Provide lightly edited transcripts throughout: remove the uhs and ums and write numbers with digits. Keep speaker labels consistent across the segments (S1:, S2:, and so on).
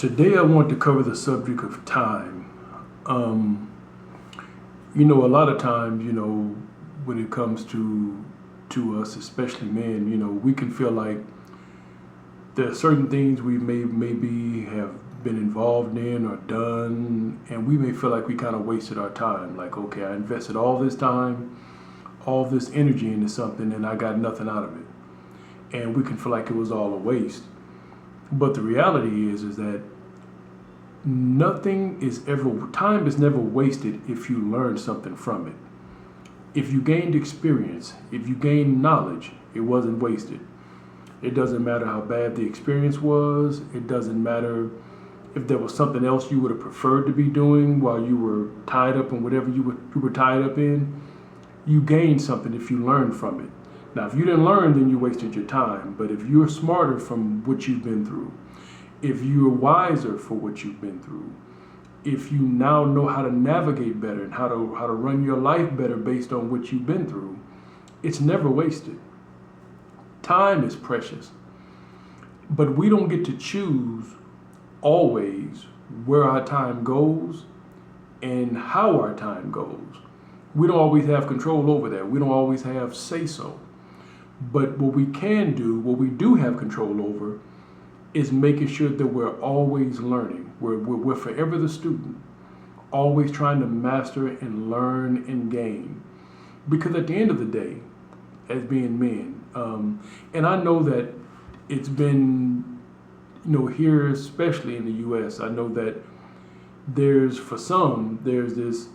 S1: Today I want to cover the subject of time. Um, a lot of times, when it comes to us, especially men, we can feel like there are certain things we maybe have been involved in or done, and we may feel like we kind of wasted our time. Like, okay, I invested all this time, all this energy into something, and I got nothing out of it, and we can feel like it was all a waste. But the reality is that time is never wasted if you learn something from it. If you gained experience, if you gained knowledge, it wasn't wasted. It doesn't matter how bad the experience was. It doesn't matter if there was something else you would have preferred to be doing while you were tied up in whatever you were tied up in. You gained something if you learned from it. Now, if you didn't learn, then you wasted your time. But if you're smarter from what you've been through, if you're wiser for what you've been through, if you now know how to navigate better and how to run your life better based on what you've been through, it's never wasted. Time is precious, but we don't get to choose always where our time goes and how our time goes. We don't always have control over that. We don't always have say so. But what we can do, what we do have control over, is making sure that we're always learning. We're forever the student, always trying to master and learn and gain. Because at the end of the day, as being men, and I know that it's been, here, especially in the U.S., I know that there's this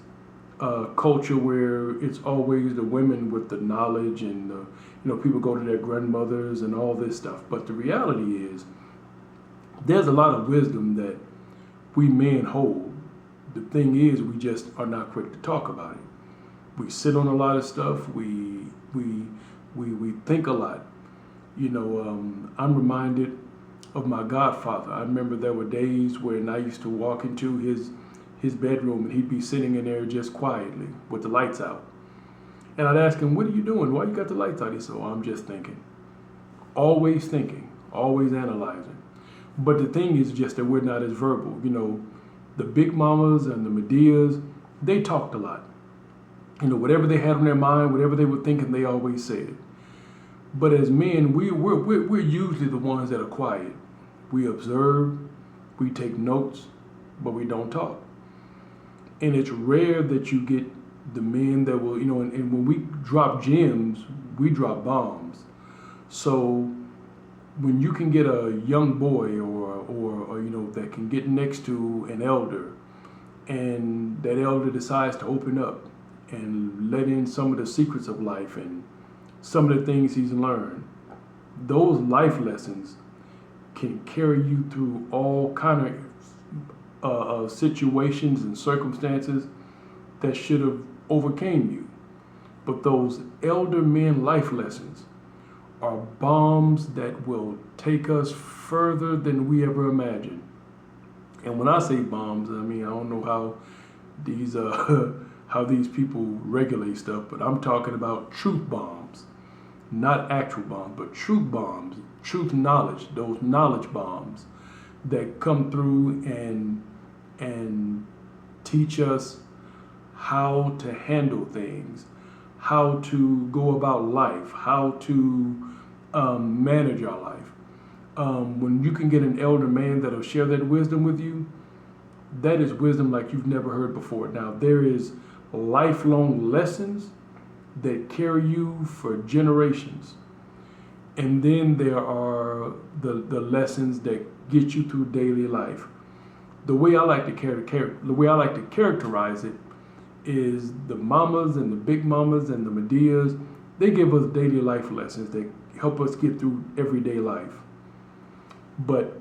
S1: culture where it's always the women with the knowledge and, people go to their grandmothers and all this stuff. But the reality is, there's a lot of wisdom that we men hold. The thing is, we just are not quick to talk about it. We sit on a lot of stuff. We think a lot. I'm reminded of my godfather. I remember there were days when I used to walk into his bedroom and he'd be sitting in there just quietly with the lights out. And I'd ask him, "What are you doing? Why you got the lights out?" He said, "Oh, I'm just thinking." Always thinking, always analyzing. But the thing is just that we're not as verbal. The big mamas and the Medias, they talked a lot. Whatever they had on their mind, whatever they were thinking, they always said it. But as men, we're usually the ones that are quiet. We observe, we take notes, but we don't talk. And it's rare that you get the men that will, and when we drop gems, we drop bombs. So when you can get a young boy or that can get next to an elder, and that elder decides to open up and let in some of the secrets of life and some of the things he's learned, those life lessons can carry you through all kind of situations and circumstances that should have overcame you. But those elder men life lessons are bombs that will take us further than we ever imagined. And when I say bombs, I mean, I don't know these how these people regulate stuff, but I'm talking about truth bombs, not actual bombs, but truth bombs, truth knowledge, those knowledge bombs that come through and teach us how to handle things, how to go about life, how to manage our life. When you can get an elder man that'll share that wisdom with you, that is wisdom like you've never heard before. Now, there is lifelong lessons that carry you for generations. And then there are the lessons that get you through daily life. The way I like to characterize it is the mamas and the big mamas and the Medias, they give us daily life lessons that help us get through everyday life. But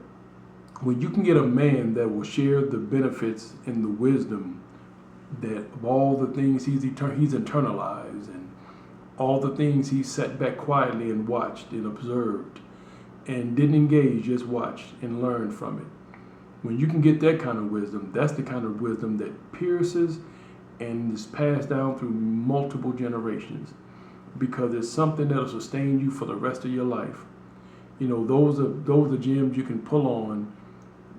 S1: when you can get a man that will share the benefits and the wisdom that of all the things he's internalized and all the things he sat back quietly and watched and observed and didn't engage, just watched and learned from it. When you can get that kind of wisdom, that's the kind of wisdom that pierces and is passed down through multiple generations, because it's something that'll sustain you for the rest of your life. Those are gems you can pull on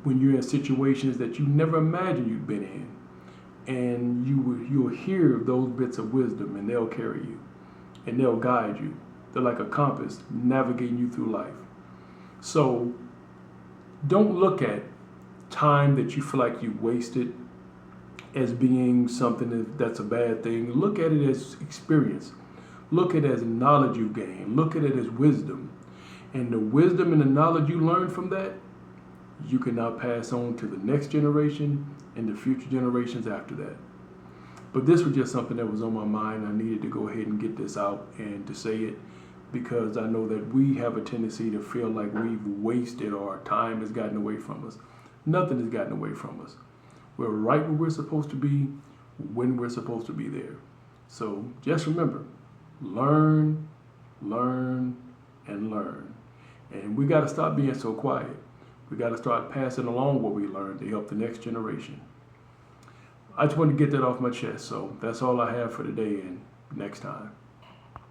S1: when you're in situations that you never imagined you'd been in. And you'll hear those bits of wisdom, and they'll carry you, and they'll guide you. They're like a compass navigating you through life. So don't look at time that you feel like you wasted as being something that's a bad thing. Look at it as experience. Look at it as knowledge you gain. Look at it as wisdom. And the wisdom and the knowledge you learn from that, you can now pass on to the next generation and the future generations after that. But this was just something that was on my mind. I needed to go ahead and get this out and to say it, because I know that we have a tendency to feel like we've wasted or our time has gotten away from us. Nothing has gotten away from us. We're right where we're supposed to be when we're supposed to be there. So just remember, learn, learn, and learn. And we got to stop being so quiet. We got to start passing along what we learned to help the next generation. I just wanted to get that off my chest. So that's all I have for today, and next time.